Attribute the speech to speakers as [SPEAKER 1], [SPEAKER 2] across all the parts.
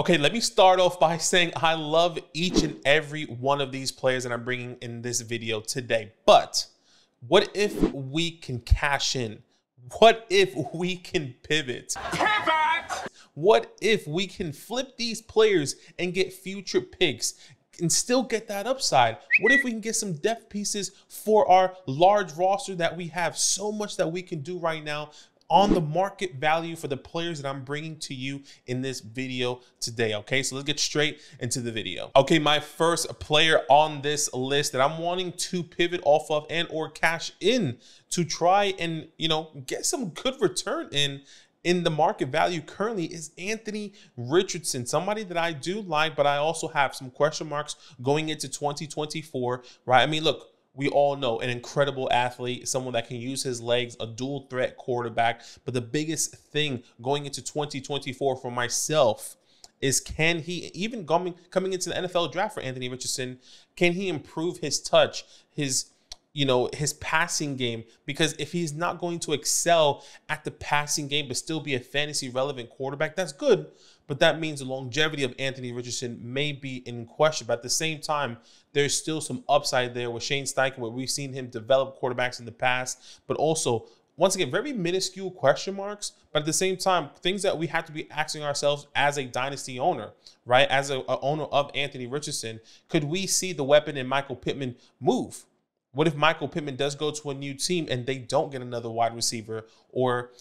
[SPEAKER 1] Okay, let me start off by saying I love each and every one of these players that I'm bringing in this video today. But what if we can cash in? What if we can pivot? What if we can flip these players and get future picks and still get that upside? What if we can get some depth pieces for our large roster that we have? So much that we can do right now on the market value for the players that I'm bringing to you in this video today. Okay, so let's get straight into the video. Okay, my first player on this list that I'm wanting to pivot off of and or cash in to try and, get some good return in the market value currently is Anthony Richardson, somebody that I do like, but I also have some question marks going into 2024, right? I mean, look, we all know an incredible athlete, someone that can use his legs, a dual threat quarterback. But the biggest thing going into 2024 for myself is, can he, even coming into the NFL draft for Anthony Richardson, can he improve his touch, his passing game? Because if he's not going to excel at the passing game but still be a fantasy relevant quarterback, that's good. But that means the longevity of Anthony Richardson may be in question. But at the same time, there's still some upside there with Shane Steichen, where we've seen him develop quarterbacks in the past, but also, once again, very minuscule question marks. But at the same time, things that we have to be asking ourselves as a dynasty owner, right? As a owner of Anthony Richardson, could we see the weapon in Michael Pittman move? What if Michael Pittman does go to a new team and they don't get another wide receiver, or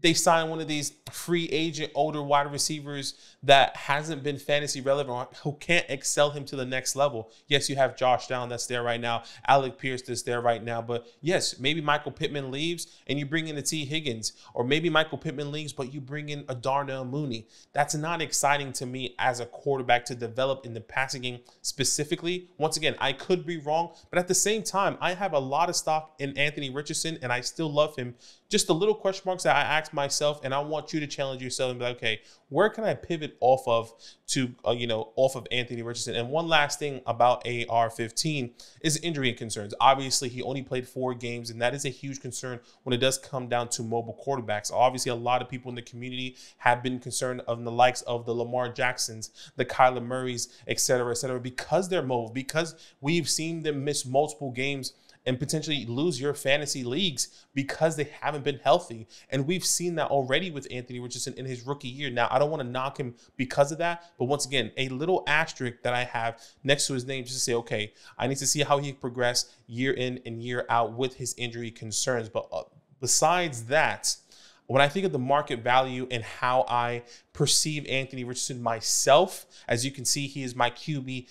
[SPEAKER 1] they sign one of these free agent older wide receivers that hasn't been fantasy relevant, or who can't excel him to the next level? Yes, you have Josh Allen that's there right now, Alec Pierce that's there right now, but yes, maybe Michael Pittman leaves and you bring in a T. Higgins, or maybe Michael Pittman leaves but you bring in a Darnell Mooney. That's not exciting to me as a quarterback to develop in the passing game specifically. Once again, I could be wrong, but at the same time, I have a lot of stock in Anthony Richardson and I still love him. Just the little question marks that I ask myself, and I want you to challenge yourself and be like, okay, where can I pivot off of to, off of Anthony Richardson? And one last thing about AR-15 is injury concerns. Obviously, he only played 4 games, and that is a huge concern when it does come down to mobile quarterbacks. Obviously, a lot of people in the community have been concerned of the likes of the Lamar Jacksons, the Kyler Murrays, et cetera, because they're mobile, because we've seen them miss multiple games and potentially lose your fantasy leagues because they haven't been healthy. And we've seen that already with Anthony Richardson in his rookie year. Now, I don't want to knock him because of that, but once again, a little asterisk that I have next to his name just to say, okay, I need to see how he progresses year in and year out with his injury concerns. But besides that, when I think of the market value and how I perceive Anthony Richardson myself, as you can see, he is my QB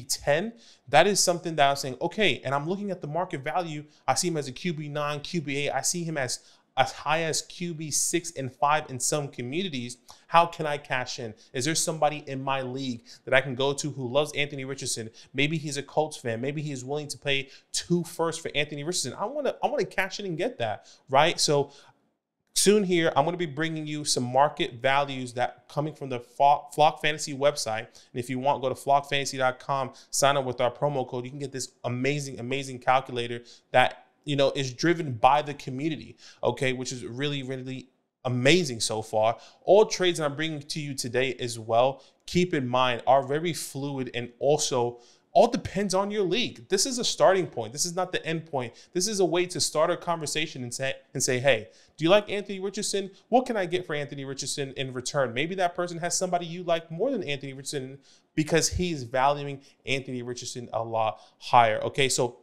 [SPEAKER 1] 10. That is something that I'm saying, okay, and I'm looking at the market value. I see him as a QB 9, QB 8. I see him as high as QB 6 and 5 in some communities. How can I cash in? Is there somebody in my league that I can go to who loves Anthony Richardson? Maybe he's a Colts fan. Maybe he is willing to pay 2 firsts for Anthony Richardson. I want to cash in and get that, right? So soon here, I'm going to be bringing you some market values that coming from the Flock Fantasy website. And if you want, go to flockfantasy.com, sign up with our promo code. You can get this amazing calculator that, is driven by the community, okay, which is really amazing so far. All trades that I'm bringing to you today as well, keep in mind, are very fluid and also all depends on your league. This is a starting point. This is not the end point. This is a way to start a conversation and say, hey, do you like Anthony Richardson? What can I get for Anthony Richardson in return? Maybe that person has somebody you like more than Anthony Richardson because he's valuing Anthony Richardson a lot higher. Okay, so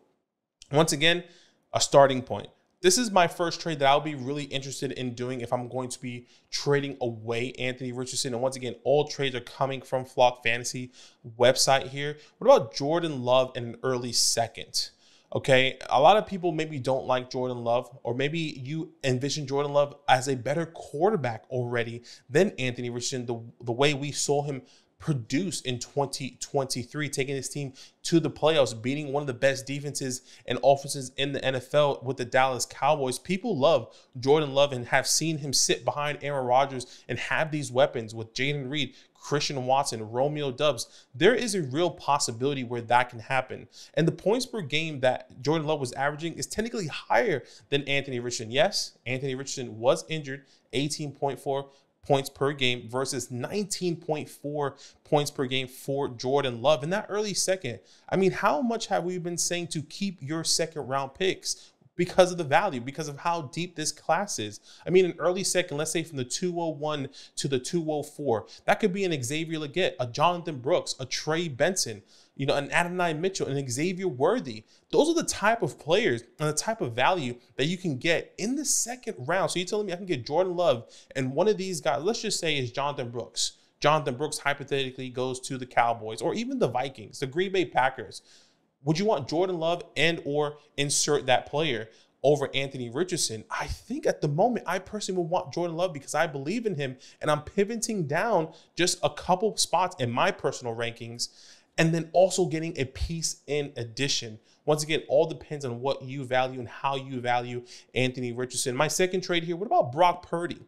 [SPEAKER 1] once again, a starting point. This is my first trade that I'll be really interested in doing if I'm going to be trading away Anthony Richardson. And once again, all trades are coming from Flock Fantasy website here. What about Jordan Love in an early second? Okay, a lot of people maybe don't like Jordan Love, or maybe you envision Jordan Love as a better quarterback already than Anthony Richardson, the way we saw him produced in 2023, taking his team to the playoffs, beating one of the best defenses and offenses in the NFL with the Dallas Cowboys. People love Jordan Love and have seen him sit behind Aaron Rodgers and have these weapons with Jaden Reed, Christian Watson, Romeo Doubs. There is a real possibility where that can happen. And the points per game that Jordan Love was averaging is technically higher than Anthony Richardson. Yes, Anthony Richardson was injured, 18.4 points per game versus 19.4 points per game for Jordan Love in that early second. I mean, how much have we been saying to keep your second round picks? Because of the value, because of how deep this class is. I mean, an early second, let's say from the 201 to the 204, that could be an Xavier Legette, a Jonathan Brooks, a Trey Benson, you know, an Adonai Mitchell, an Xavier Worthy. Those are the type of players and the type of value that you can get in the second round. So you're telling me I can get Jordan Love and one of these guys, let's just say is Jonathan Brooks. Jonathan Brooks hypothetically goes to the Cowboys or even the Vikings, the Green Bay Packers. Would you want Jordan Love and or insert that player over Anthony Richardson? I think at the moment, I personally would want Jordan Love because I believe in him and I'm pivoting down just a couple spots in my personal rankings and then also getting a piece in addition. Once again, all depends on what you value and how you value Anthony Richardson. My second trade here, what about Brock Purdy?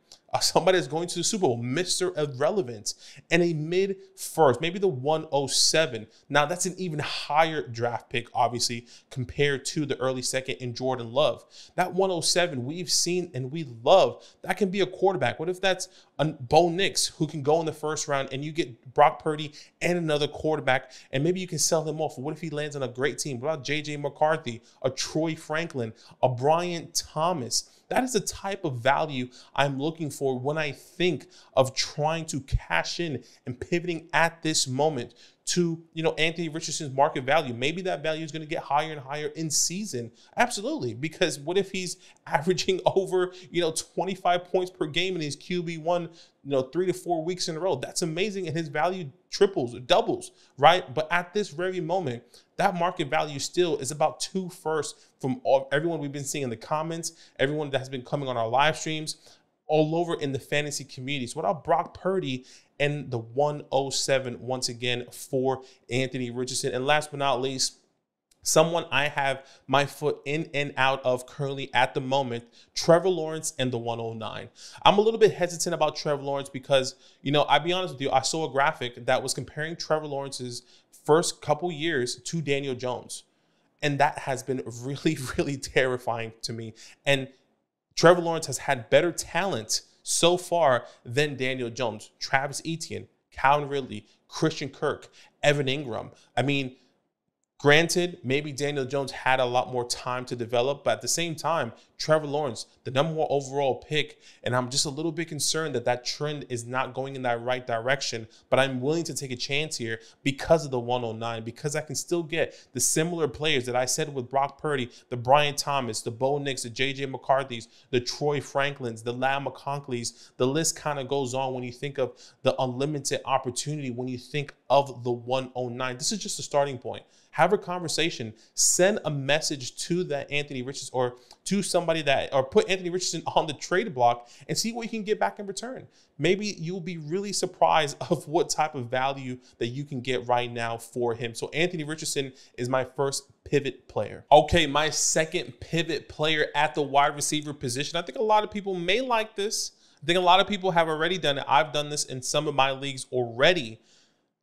[SPEAKER 1] Somebody that's going to the Super Bowl, Mr. Irrelevance, and a mid-first, maybe the 107. Now, that's an even higher draft pick, obviously, compared to the early second in Jordan Love. That 107 we've seen and we love. That can be a quarterback. What if that's a Bo Nix who can go in the first round and you get Brock Purdy and another quarterback, and maybe you can sell him off. What if he lands on a great team? What about J.J. McCarthy, a Troy Franklin, a Brian Thomas? That is the type of value I'm looking for when I think of trying to cash in and pivoting at this moment to, you know, Anthony Richardson's market value. Maybe that value is going to get higher and higher in season. Absolutely. Because what if he's averaging over, you know, 25 points per game in his QB1, you know, 3 to 4 weeks in a row? That's amazing. And his value triples or doubles, right? But at this very moment, that market value still is about 2 firsts from everyone we've been seeing in the comments, everyone that has been coming on our live streams, all over in the fantasy community. So what about Brock Purdy and the 107 once again for Anthony Richardson? And last but not least, someone I have my foot in and out of currently at the moment, Trevor Lawrence and the 109. I'm a little bit hesitant about Trevor Lawrence because, you know, I'll be honest with you, I saw a graphic that was comparing Trevor Lawrence's first couple years to Daniel Jones. And that has been really, really terrifying to me. And Trevor Lawrence has had better talent so far than Daniel Jones. Travis Etienne, Calvin Ridley, Christian Kirk, Evan Ingram. I mean, granted, maybe Daniel Jones had a lot more time to develop, but at the same time, Trevor Lawrence, the #1 overall pick, and I'm just a little bit concerned that that trend is not going in that right direction, but I'm willing to take a chance here because of the 109, because I can still get the similar players that I said with Brock Purdy, the Brian Thomas, the Bo Nix, the J.J. McCarthy's, the Troy Franklins, the Lam McConkleys. The list kind of goes on when you think of the unlimited opportunity, when you think of the 109. This is just a starting point. Have a conversation, send a message to that Anthony Richardson or to somebody that, or put Anthony Richardson on the trade block and see what you can get back in return. Maybe you'll be really surprised of what type of value that you can get right now for him. So Anthony Richardson is my first pivot player. Okay, my second pivot player at the wide receiver position. I think a lot of people may like this. I think a lot of people have already done it. I've done this in some of my leagues already.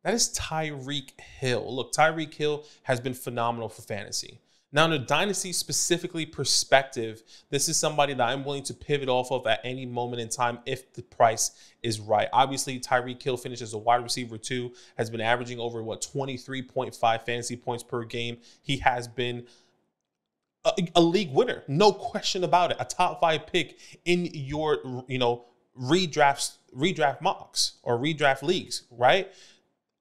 [SPEAKER 1] That is Tyreek Hill. Look, Tyreek Hill has been phenomenal for fantasy. Now, in a dynasty specifically perspective, this is somebody that I'm willing to pivot off of at any moment in time if the price is right. Obviously, Tyreek Hill finished as a wide receiver 2, has been averaging over, 23.5 fantasy points per game. He has been a league winner, no question about it. A top 5 pick in your, redraft mocks or redraft leagues, right?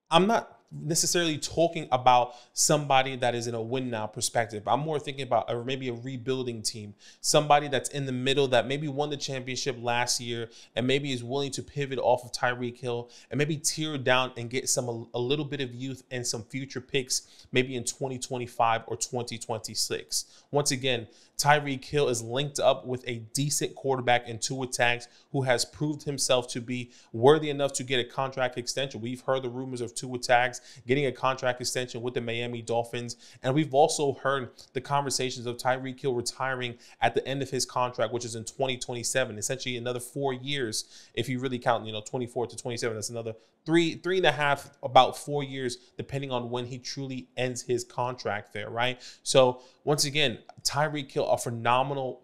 [SPEAKER 1] I'm not necessarily talking about somebody that is in a win now perspective. I'm more thinking about maybe a rebuilding team, somebody that's in the middle that maybe won the championship last year and maybe is willing to pivot off of Tyreek Hill and maybe tear down and get a little bit of youth and some future picks maybe in 2025 or 2026. Once again, Tyreek Hill is linked up with a decent quarterback in Tua Tags who has proved himself to be worthy enough to get a contract extension. We've heard the rumors of Tua Tags getting a contract extension with the Miami Dolphins. And we've also heard the conversations of Tyreek Hill retiring at the end of his contract, which is in 2027, essentially another 4 years. If you really count, 24 to 27, that's another three and a half, about 4 years, depending on when he truly ends his contract there, right? So once again, Tyreek Hill, a phenomenal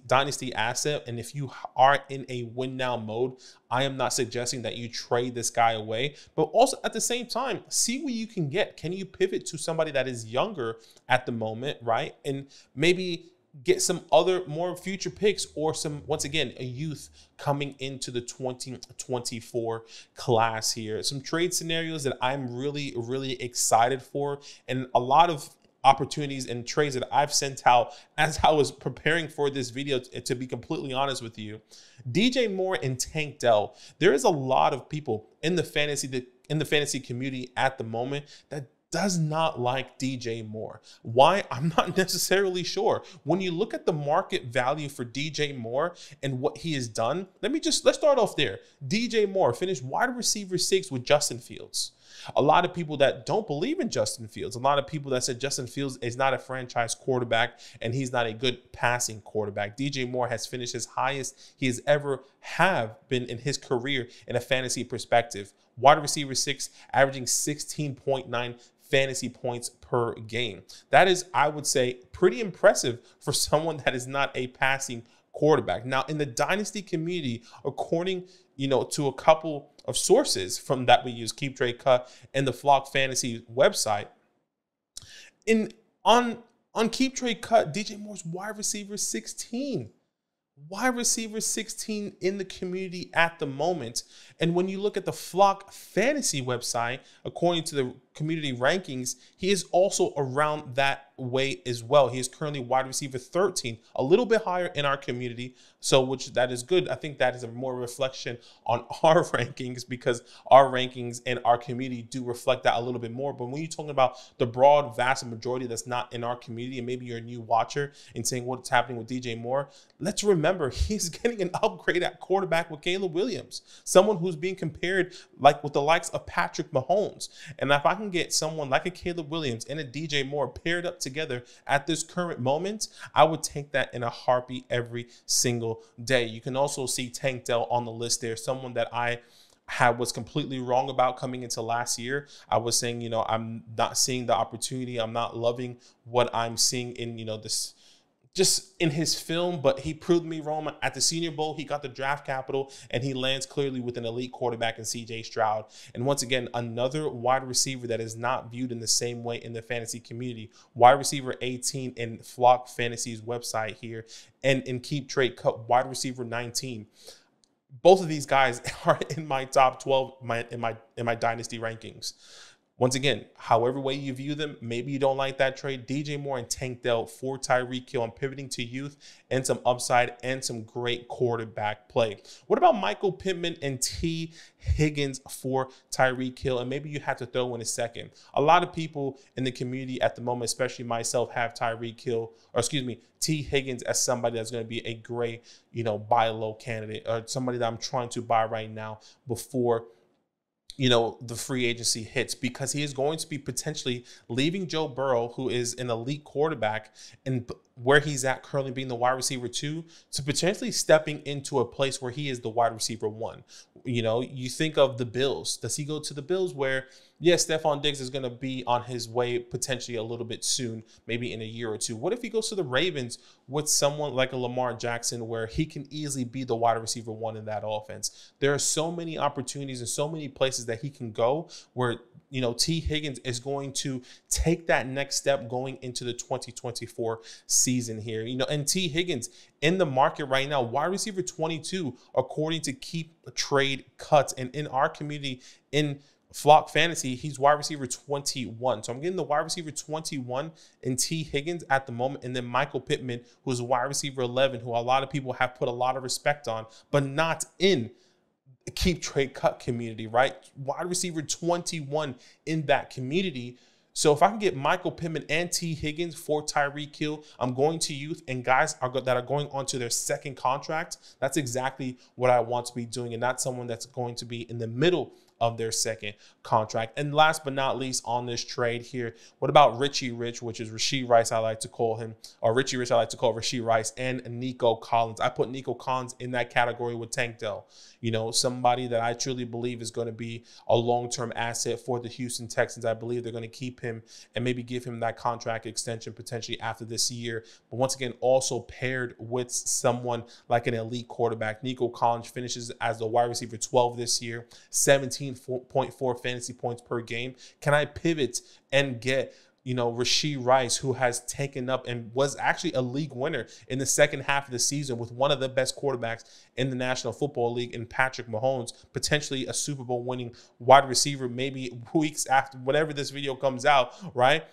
[SPEAKER 1] dynasty asset, and if you are in a win now mode, I am not suggesting that you trade this guy away, but also at the same time, see what you can get. Can you pivot to somebody that is younger at the moment, right? And maybe get some other more future picks, or some, once again, a youth coming into the 2024 class here. Some trade scenarios that I'm really excited for, and a lot of opportunities and trades that I've sent out as I was preparing for this video, to be completely honest with you. DJ Moore and Tank Dell. There is a lot of people in the fantasy community at the moment that does not like DJ Moore. Why? I'm not necessarily sure. When you look at the market value for DJ Moore and what he has done, let's start off there. DJ Moore finished wide receiver 6 with Justin Fields. A lot of people that don't believe in Justin Fields, a lot of people that said Justin Fields is not a franchise quarterback and he's not a good passing quarterback. DJ Moore has finished his highest he has ever been in his career in a fantasy perspective. Wide receiver 6, averaging 16.9 fantasy points per game. That is, I would say, pretty impressive for someone that is not a passing quarterback. Now, in the Dynasty community, according to a couple of sources from that we use, Keep Trade Cut and the Flock Fantasy website, on Keep Trade Cut, DJ Moore's wide receiver 16. Wide receiver 16 in the community at the moment. And when you look at the Flock Fantasy website, according to the community rankings, he is also around that way as well. He is currently wide receiver 13, a little bit higher in our community, so which that is good. I think that is a more reflection on our rankings, because our rankings and our community do reflect that a little bit more. But when you're talking about the broad, vast majority that's not in our community, and maybe you're a new watcher and saying what's happening with DJ Moore, let's remember he's getting an upgrade at quarterback with Caleb Williams, someone who's being compared like with the likes of Patrick Mahomes. And if I can get someone like a Caleb Williams and a DJ Moore paired up together at this current moment, I would take that in a heartbeat every single day. You can also see Tank Dell on the list there, someone that I was completely wrong about coming into last year. I was saying, I'm not seeing the opportunity. I'm not loving what I'm seeing in, this just in his film, but he proved me wrong. At the Senior Bowl, he got the draft capital, and he lands clearly with an elite quarterback in CJ Stroud. And once again, another wide receiver that is not viewed in the same way in the fantasy community. Wide receiver 18 in Flock Fantasy's website here, and in Keep Trade Cut, wide receiver 19. Both of these guys are in my top 12 in my dynasty rankings. Once again, however way you view them, maybe you don't like that trade. DJ Moore and Tank Dell for Tyreek Hill and pivoting to youth and some upside and some great quarterback play. What about Michael Pittman and T. Higgins for Tyreek Hill? And maybe you have to throw in a second. A lot of people in the community at the moment, especially myself, have T. Higgins as somebody that's going to be a great, buy low candidate, or somebody that I'm trying to buy right now before the free agency hits, because he is going to be potentially leaving Joe Burrow, who is an elite quarterback, and where he's at currently being the wide receiver 2, to potentially stepping into a place where he is the wide receiver 1. You think of the Bills. Does he go to the Bills where, yes, Stephon Diggs is going to be on his way potentially a little bit soon, maybe in a year or two? What if he goes to the Ravens with someone like a Lamar Jackson, where he can easily be the wide receiver 1 in that offense? There are so many opportunities and so many places that he can go where, T. Higgins is going to take that next step going into the 2024 season here. And T. Higgins in the market right now, wide receiver 22, according to Keep Trade Cuts. And in our community, in Flock Fantasy, he's wide receiver 21. So I'm getting the wide receiver 21 in T. Higgins at the moment. And then Michael Pittman, who's wide receiver 11, who a lot of people have put a lot of respect on, but not in Keep Trade Cut community, right? Wide receiver 21 in that community. So if I can get Michael Pittman and T. Higgins for Tyreek Hill, I'm going to youth and guys that are going on to their second contract. That's exactly what I want to be doing, and not someone that's going to be in the middle of their second contract. And last but not least on this trade here, what about Richie Rich, which is Rashee Rice, I like to call him, or Richie Rich, I like to call Rashee Rice, and Nico Collins. I put Nico Collins in that category with Tank Dell. You know, somebody that I truly believe is going to be a long-term asset for the Houston Texans. I believe they're going to keep him and maybe give him that contract extension potentially after this year. But once again, also paired with someone like an elite quarterback. Nico Collins finishes as the wide receiver 12 this year, 17.4 fantasy points per game. Can I pivot and get, you know, Rashee Rice, who has taken up and was actually a league winner in the second half of the season with one of the best quarterbacks in the National Football League in Patrick Mahomes, potentially a Super Bowl winning wide receiver maybe weeks after whenever this video comes out, right?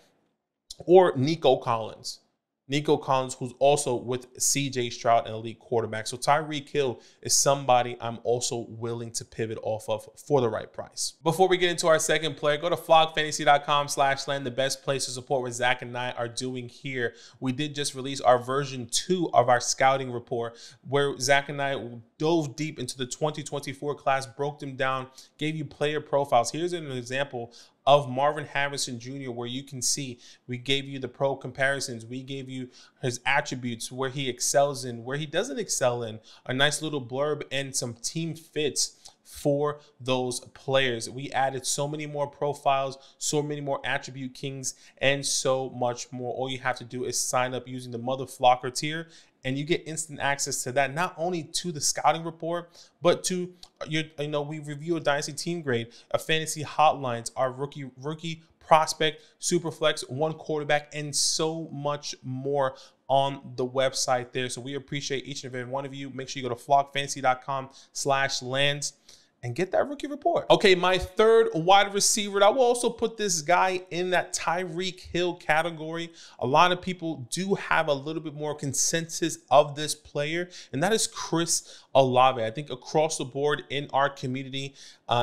[SPEAKER 1] Or Nico Collins. Nico Collins, who's also with C.J. Stroud, an elite quarterback. So Tyreek Hill is somebody I'm also willing to pivot off of for the right price. Before we get into our second player, go to flogfantasy.com/land, the best place to support what Zach and I are doing here. We did just release our version 2 of our scouting report, where Zach and I dove deep into the 2024 class, broke them down, gave you player profiles. Here's an example of Marvin Harrison Jr., where you can see we gave you the pro comparisons. We gave you his attributes, where he excels in, where he doesn't excel in, a nice little blurb and some team fits for those players. We added so many more profiles, so many more attribute kings, and so much more. All you have to do is sign up using the Mother Flocker tier, and you get instant access to that, not only to the scouting report, but to your, we review a dynasty team grade, a fantasy hotlines, our rookie prospect, super flex, one quarterback, and so much more on the website there. So we appreciate each and every one of you. Make sure you go to flogfantasy.com/lands and get that rookie report. Okay, my third wide receiver, I will also put this guy in that Tyreek Hill category. A lot of people do have a little bit more consensus of this player, and that is Chris Olave. I think across the board in our community,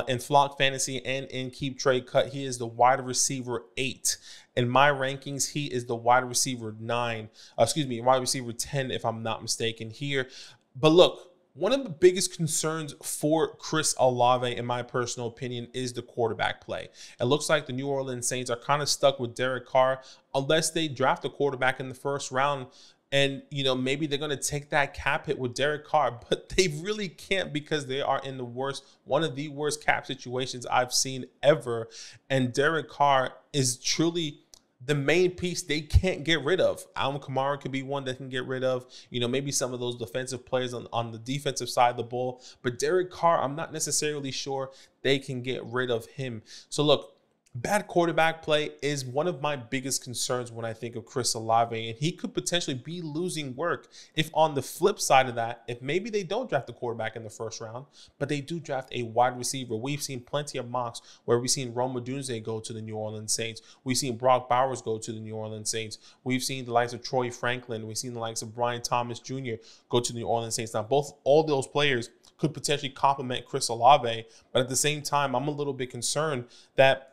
[SPEAKER 1] in Flock Fantasy and in Keep Trade Cut, he is the wide receiver 8. In my rankings, he is the wide receiver 9. Wide receiver 10, if I'm not mistaken here. But look, one of the biggest concerns for Chris Olave, in my personal opinion, is the quarterback play. It looks like the New Orleans Saints are kind of stuck with Derek Carr unless they draft a quarterback in the first round. And, maybe they're going to take that cap hit with Derek Carr, but they really can't because they are in one of the worst cap situations I've seen ever. And Derek Carr is truly the main piece they can't get rid of. Alvin Kamara could be one that can get rid of, maybe some of those defensive players on the defensive side of the ball. But Derek Carr, I'm not necessarily sure they can get rid of him. So look, bad quarterback play is one of my biggest concerns when I think of Chris Olave, and he could potentially be losing work if on the flip side of that, if maybe they don't draft the quarterback in the first round, but they do draft a wide receiver. We've seen plenty of mocks where we've seen Rome Odunze go to the New Orleans Saints. We've seen Brock Bowers go to the New Orleans Saints. We've seen the likes of Troy Franklin. We've seen the likes of Brian Thomas Jr. go to the New Orleans Saints. Now, all those players could potentially complement Chris Olave, but at the same time, I'm a little bit concerned that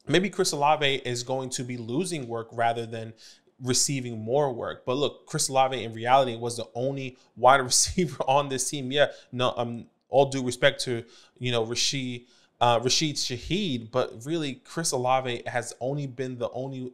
[SPEAKER 1] maybe Chris Olave is going to be losing work rather than receiving more work. But look, Chris Olave in reality was the only wide receiver on this team. Yeah, no, all due respect to, Rashid Shaheed, but really Chris Olave has only been the only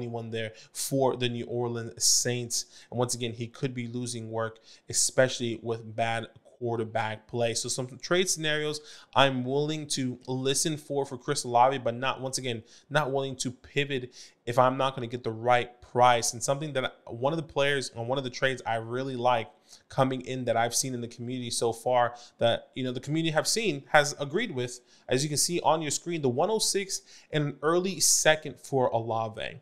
[SPEAKER 1] one there for the New Orleans Saints. And once again, he could be losing work, especially with bad quarterback play. So some trade scenarios I'm willing to listen for Chris Olave, but not willing to pivot if I'm not going to get the right price. And something that one of the players on one of the trades I really like coming in that I've seen in the community so far that, the community has agreed with, as you can see on your screen, the 106 and an early second for Olave.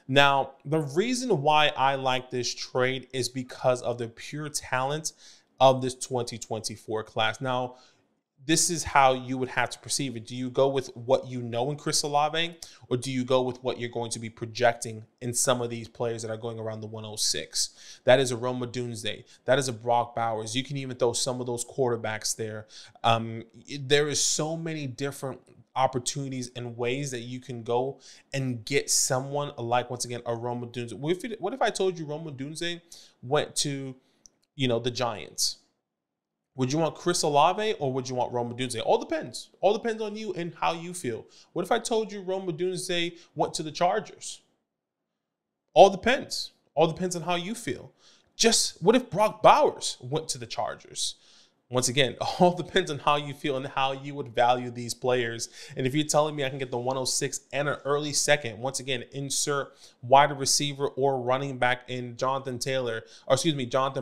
[SPEAKER 1] Now, the reason why I like this trade is because of the pure talent of this 2024 class. Now, this is how you would have to perceive it. Do you go with what you know in Chris Olave, or do you go with what you're going to be projecting in some of these players that are going around the 106? That is a Rome Odunze. That is a Brock Bowers. You can even throw some of those quarterbacks there. There is so many different opportunities and ways that you can go and get someone like, once again, a Rome Odunze. What if I told you Rome Odunze went to the Giants? Would you want Chris Olave or would you want Rome Odunze? All depends. All depends on you and how you feel. What if I told you Rome Odunze went to the Chargers? All depends. All depends on how you feel. Just what if Brock Bowers went to the Chargers? Once again, all depends on how you feel and how you would value these players. And if you're telling me I can get the 106 and an early second, once again, insert wide receiver or running back in Jonathan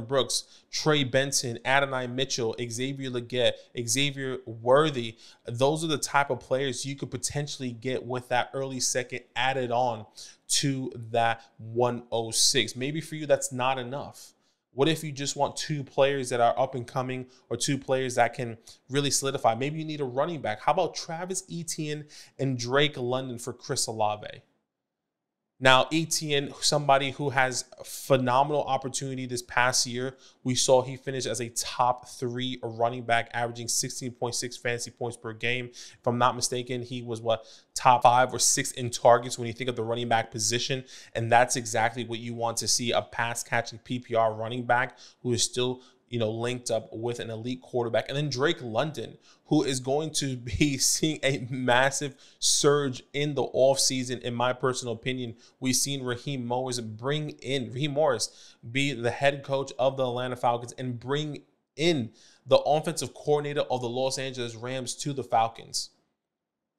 [SPEAKER 1] Brooks, Trey Benson, Adonai Mitchell, Xavier Legette, Xavier Worthy. Those are the type of players you could potentially get with that early second added on to that 106. Maybe for you, that's not enough. What if you just want two players that are up and coming or two players that can really solidify? Maybe you need a running back. How about Travis Etienne and Drake London for Chris Olave? Now, Etienne, somebody who has phenomenal opportunity this past year. We saw he finished as a top 3 running back, averaging 16.6 fantasy points per game. If I'm not mistaken, he was top 5 or 6 in targets when you think of the running back position. And that's exactly what you want to see, a pass-catching PPR running back who is still linked up with an elite quarterback. And then Drake London, who is going to be seeing a massive surge in the offseason. In my personal opinion, we've seen Raheem Morris be the head coach of the Atlanta Falcons and bring in the offensive coordinator of the Los Angeles Rams to the Falcons.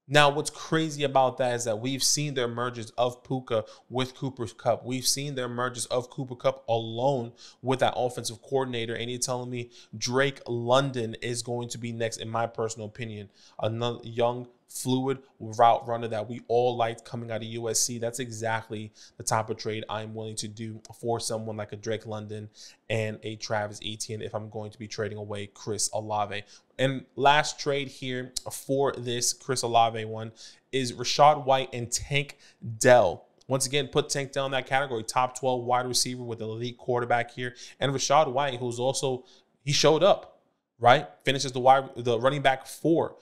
[SPEAKER 1] Now, what's crazy about that is that we've seen the emergence of Puka with Cooper Kupp. We've seen the emergence of Cooper Kupp alone with that offensive coordinator. And you're telling me Drake London is going to be next, in my personal opinion. Another young, fluid route runner that we all liked coming out of USC. That's exactly the type of trade I'm willing to do for someone like a Drake London and a Travis Etienne if I'm going to be trading away Chris Olave. And last trade here for this Chris Olave one is Rachaad White and Tank Dell. Once again, put Tank Dell in that category, top 12 wide receiver with an elite quarterback here. And Rachaad White, who's also, he showed up, right? Finishes the running back 4.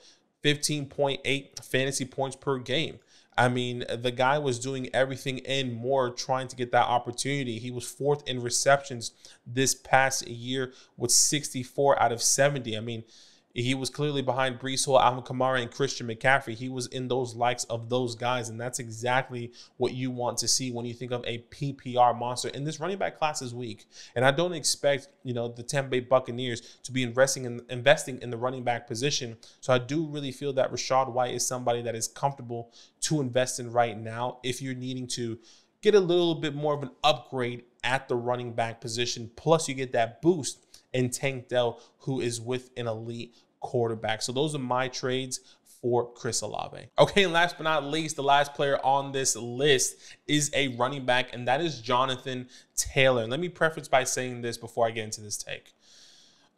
[SPEAKER 1] 15.8 fantasy points per game. I mean, the guy was doing everything and more trying to get that opportunity. He was 4th in receptions this past year with 64 out of 70. I mean, he was clearly behind Breece Hall, Alvin Kamara, and Christian McCaffrey. He was in those likes of those guys, and that's exactly what you want to see when you think of a PPR monster. And this running back class is weak, and I don't expect the Tampa Bay Buccaneers to be investing in the running back position. So I do really feel that Rachaad White is somebody that is comfortable to invest in right now if you're needing to get a little bit more of an upgrade at the running back position. Plus, you get that boost in Tank Dell, who is with an elite quarterback. So those are my trades for Chris Olave. Okay, and last but not least, the last player on this list is a running back, and that is Jonathan Taylor. And let me preface by saying this before I get into this take.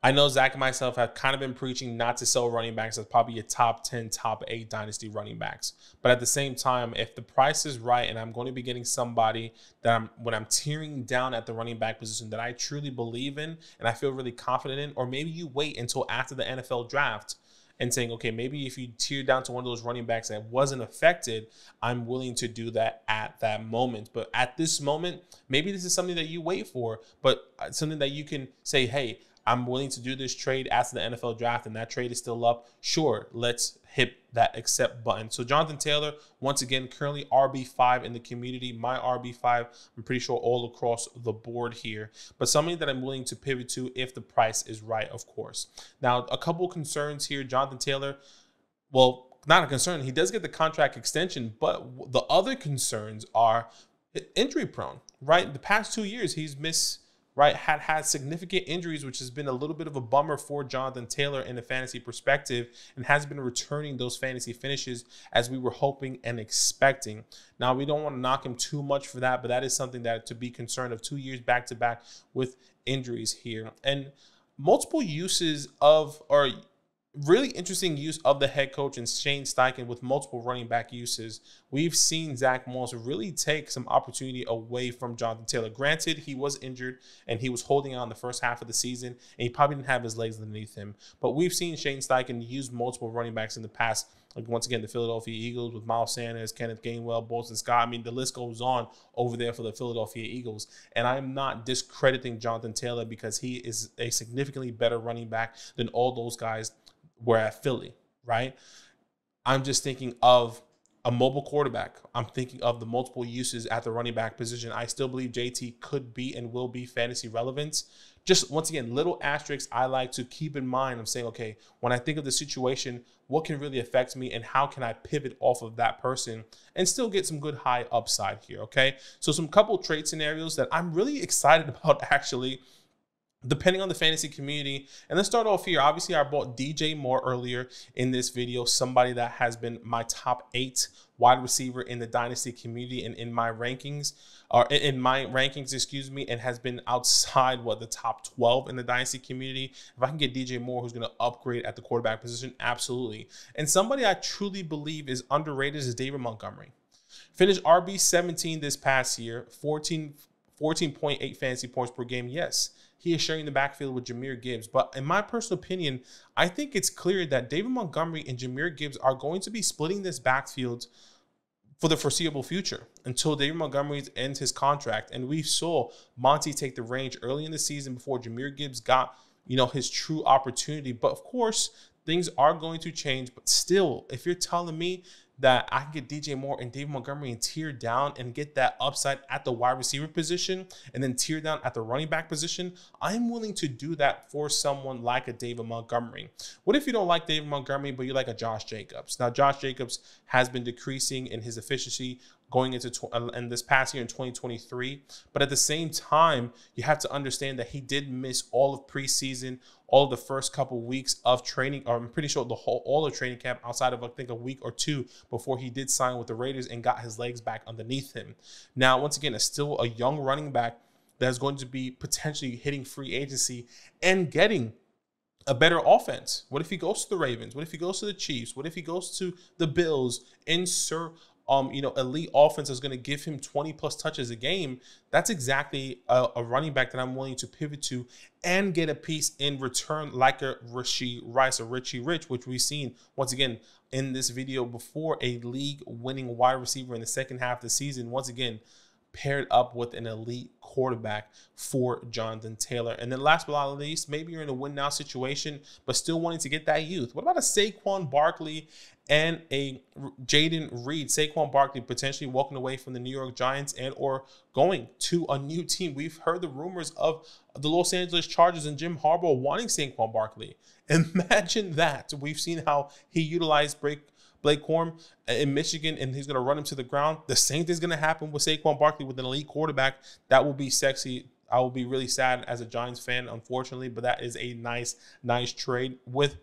[SPEAKER 1] I know Zach and myself have kind of been preaching not to sell running backs as probably a top 10, top 8 dynasty running backs. But at the same time, if the price is right and I'm going to be getting somebody that when I'm tearing down at the running back position that I truly believe in and I feel really confident in, or maybe you wait until after the NFL draft and saying, okay, maybe if you tear down to one of those running backs that wasn't affected, I'm willing to do that at that moment. But at this moment, maybe this is something that you wait for, but something that you can say, hey, I'm willing to do this trade after the NFL draft, and that trade is still up. Sure, let's hit that accept button. So Jonathan Taylor, once again, currently RB5 in the community. My RB5, I'm pretty sure all across the board here. But something that I'm willing to pivot to if the price is right, of course. Now, a couple concerns here. Jonathan Taylor, well, not a concern. He does get the contract extension, but the other concerns are injury prone, right? The past 2 years, he's missed, right, had significant injuries, which has been a little bit of a bummer for Jonathan Taylor in a fantasy perspective, and has been returning those fantasy finishes as we were hoping and expecting. Now, we don't want to knock him too much for that, but that is something that to be concerned of. 2 years back-to-back with injuries here. And multiple uses of, or really interesting use of the head coach and Shane Steichen with multiple running back uses. We've seen Zach Moss really take some opportunity away from Jonathan Taylor. Granted, he was injured and he was holding on the first half of the season, and he probably didn't have his legs underneath him. But we've seen Shane Steichen use multiple running backs in the past. Like, once again, the Philadelphia Eagles with Miles Sanders, Kenneth Gainwell, Bolton Scott. I mean, the list goes on over there for the Philadelphia Eagles. And I'm not discrediting Jonathan Taylor because he is a significantly better running back than all those guys were at Philly, right? I'm just thinking of a mobile quarterback. I'm thinking of the multiple uses at the running back position. I still believe JT could be and will be fantasy relevant. Just, once again, little asterisks I like to keep in mind. I'm saying, okay, when I think of the situation, what can really affect me and how can I pivot off of that person and still get some good high upside here, okay? So some couple trade scenarios that I'm really excited about, actually, depending on the fantasy community. And let's start off here. Obviously, I bought DJ Moore earlier in this video, somebody that has been my top 8 wide receiver in the Dynasty community and in my rankings, excuse me, and has been outside, the top 12 in the Dynasty community. If I can get DJ Moore, who's going to upgrade at the quarterback position, absolutely. And somebody I truly believe is underrated is David Montgomery. Finished RB17 this past year, 14.8 fantasy points per game. Yes, he is sharing the backfield with Jahmyr Gibbs. But in my personal opinion, I think it's clear that David Montgomery and Jahmyr Gibbs are going to be splitting this backfield for the foreseeable future until David Montgomery ends his contract. And we saw Monty take the reins early in the season before Jahmyr Gibbs got, his true opportunity. But of course, things are going to change. But still, if you're telling me that I can get DJ Moore and David Montgomery and tear down and get that upside at the wide receiver position and then tear down at the running back position, I'm willing to do that for someone like a David Montgomery. What if you don't like David Montgomery, but you like a Josh Jacobs? Now, Josh Jacobs has been decreasing in his efficiency going into this past year in 2023. But at the same time, you have to understand that he did miss all of preseason, all of the first couple weeks of training, or I'm pretty sure all of training camp outside of, I think, a week or two before he did sign with the Raiders and got his legs back underneath him. Now, once again, it's still a young running back that's going to be potentially hitting free agency and getting a better offense. What if he goes to the Ravens? What if he goes to the Chiefs? What if he goes to the Bills? Elite offense is going to give him 20+ touches a game. That's exactly a running back that I'm willing to pivot to and get a piece in return, like a Rashee Rice or Richie Rich, which we've seen once again in this video before, a league-winning wide receiver in the second half of the season. Once again, paired up with an elite quarterback for Jonathan Taylor. And then last but not least, maybe you're in a win-now situation, but still wanting to get that youth. What about a Saquon Barkley and a Jaden Reed? Saquon Barkley potentially walking away from the New York Giants and or going to a new team. We've heard the rumors of the Los Angeles Chargers and Jim Harbaugh wanting Saquon Barkley. Imagine that. We've seen how he utilized Blake Corum in Michigan, and he's going to run him to the ground. The same thing's going to happen with Saquon Barkley with an elite quarterback. That will be sexy. I will be really sad as a Giants fan, unfortunately, but that is a nice trade with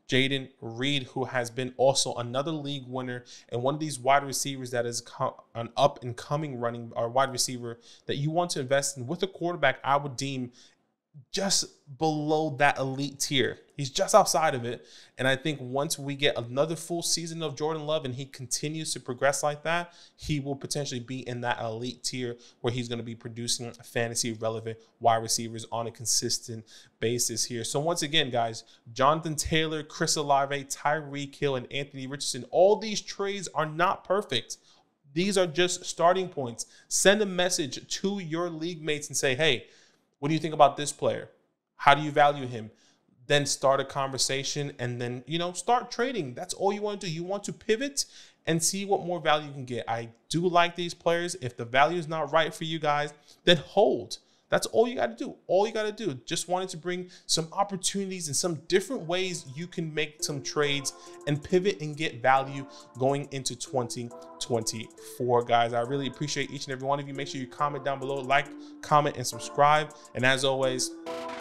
[SPEAKER 1] Jaden Reed, who has been also another league winner and one of these wide receivers that is an up-and-coming running or wide receiver that you want to invest in with a quarterback I would deem just below that elite tier. He's just outside of it. And I think once we get another full season of Jordan Love and he continues to progress like that, he will potentially be in that elite tier where he's going to be producing fantasy relevant wide receivers on a consistent basis here. So once again, guys, Jonathan Taylor, Chris Olave, Tyreek Hill, and Anthony Richardson, all these trades are not perfect. These are just starting points. Send a message to your league mates and say, hey, what do you think about this player? How do you value him? Then start a conversation and then, start trading. That's all you want to do. You want to pivot and see what more value you can get. I do like these players. If the value is not right for you guys, then hold. That's all you got to do. All you got to do. Just wanted to bring some opportunities and some different ways you can make some trades and pivot and get value going into 2024, guys. I really appreciate each and every one of you. Make sure you comment down below, like, comment, and subscribe. And as always,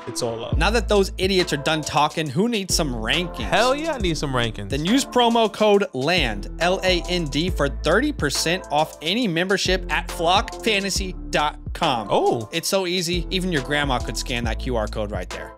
[SPEAKER 1] it's all up.
[SPEAKER 2] Now that those idiots are done talking, who needs some rankings?
[SPEAKER 1] Hell yeah, I need some rankings.
[SPEAKER 2] Then use promo code LAND, L-A-N-D, for 30% off any membership at flockfantasy.com.
[SPEAKER 1] Oh.
[SPEAKER 2] It's so easy, even your grandma could scan that QR code right there.